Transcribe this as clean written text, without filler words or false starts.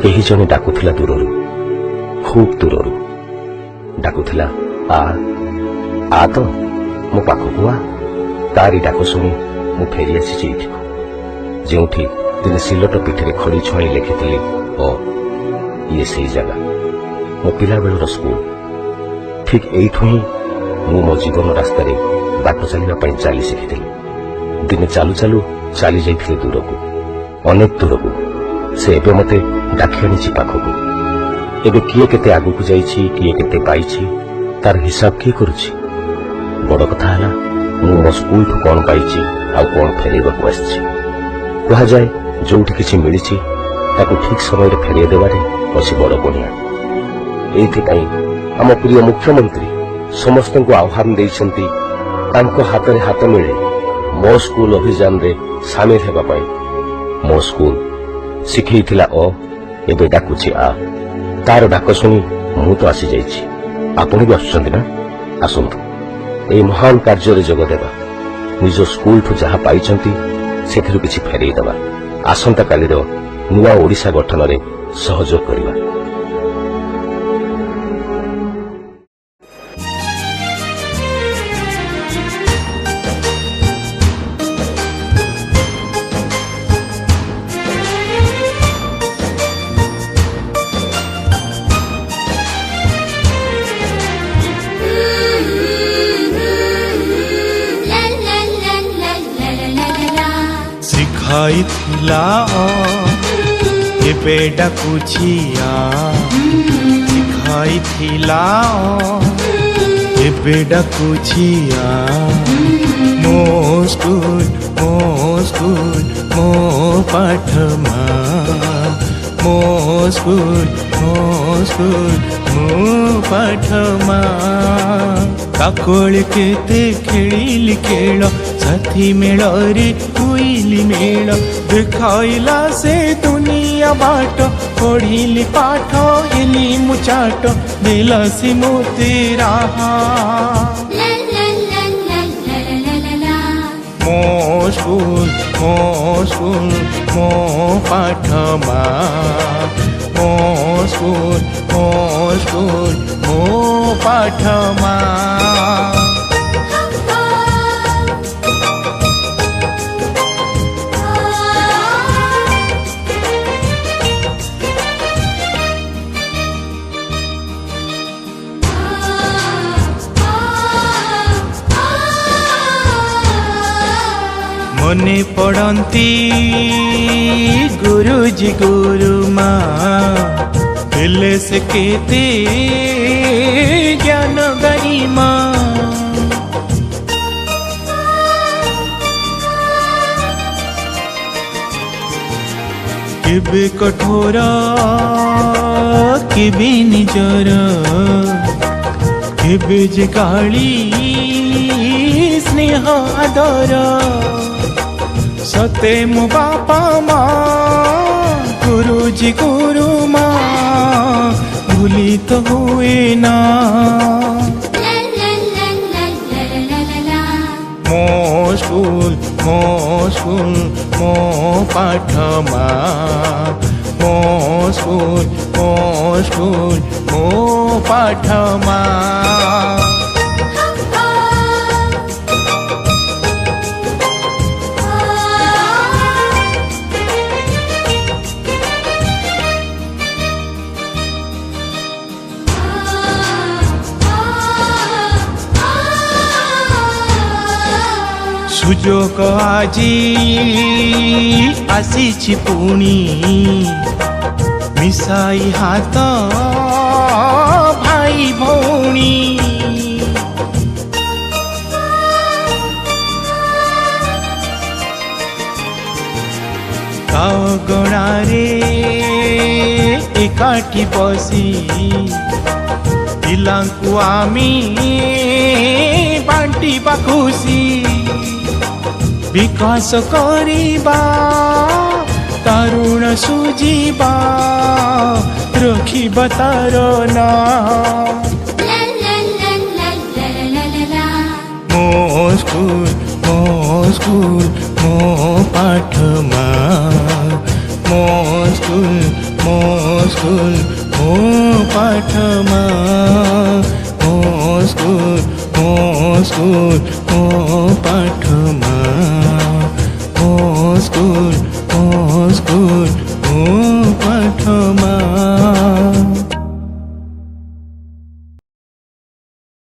केही जने डाकुथिला दूररू, खूब दूररू डाकुथिला, आ तो मो पाखकु आ। तारी डाक शुणी मु फेरी आसी एठिकु, जोठी दिने सिलट पिठरे खड़ी छुई लिखिली, ये सही जगह मो पिला बेलर स्कूल। ठीक एठू ही मु मो जीवन रास्तार बाट चलने चली शिखी। दिने चालू चालू चली जाइए दूरकू, अनेक दूरकू। से एबे मते डाकी आनी पाखकू। एबे किए केते आगकू जाइछि, किए केते पाइछि, तार हिसाब किए करुछि। बड़ कथा है मु मो स्कूल ठू कौन पाइछि आ कौन फेरैबाकू आछि। कहा जाए जोठी किछि मिलिछि ताकू ठीक समय फेरई देबारे अछि बड़ पुण्य। एइथिपाई आम प्रिय मुख्यमंत्री समस्त को आह्वान देइछन्ति, तांको हाथ में हाथ मिले मो स्कूल अभियान रे सामिल हेबा पाई। मो स्कूल शिखैथिला एबे डाकुछि आ। तार डाक शुणी मु तो आसी जाइछि, आपण भी आसुछन्ति ना? आसंतु एई महान कार्य रे जोग देबा। निज स्कूल ठू जहा पाइछन्ति सेथिरु किछि फेरई देबा। आसंता कालीर नुआ ओडिशा गठन रे सहयोग करिबा। सिखाइथिला एबे डाकुछिया, सिखाइथिला एबे डाकुछिया। मो स्कूल मो पाठमा, मो स्कूल मो पाठमा। काकोल केते खेलिली खेल, साथी मेलरे हुईली मेल। देखाइला से दुनिया बाट, पढ़िली पाठ एली मुचाट। देला से मोते राहा मो स्कूल मो पाठमा, मो स्कूल मो पाठमा। मने पड़ती गुरुजी गुरुमा, हेले से केते ज्ञान गरिमा। केबे कठोर केबे निजर, केबे जे काली स्नेह आदर। सते मो बापा माँ गुरुजी गुरुमा, भूली तो हुए ना। मो स्कूल मो पाठमा, मो स्कूल मो पाठमा। सुजोग आजी आसीछि पुणी, मिसाई हाथ भाई भौणी। गणारे एकाठी बसी, पिलांकु आमी बांटिबा खुशी। विकास करिबा तरुण सुजीबा, रखिबा तार नाम। मो स्कूल मो पाठमा, मो स्कूल मो स्कूल हो पाठमा हो स्कूल हो पाठमा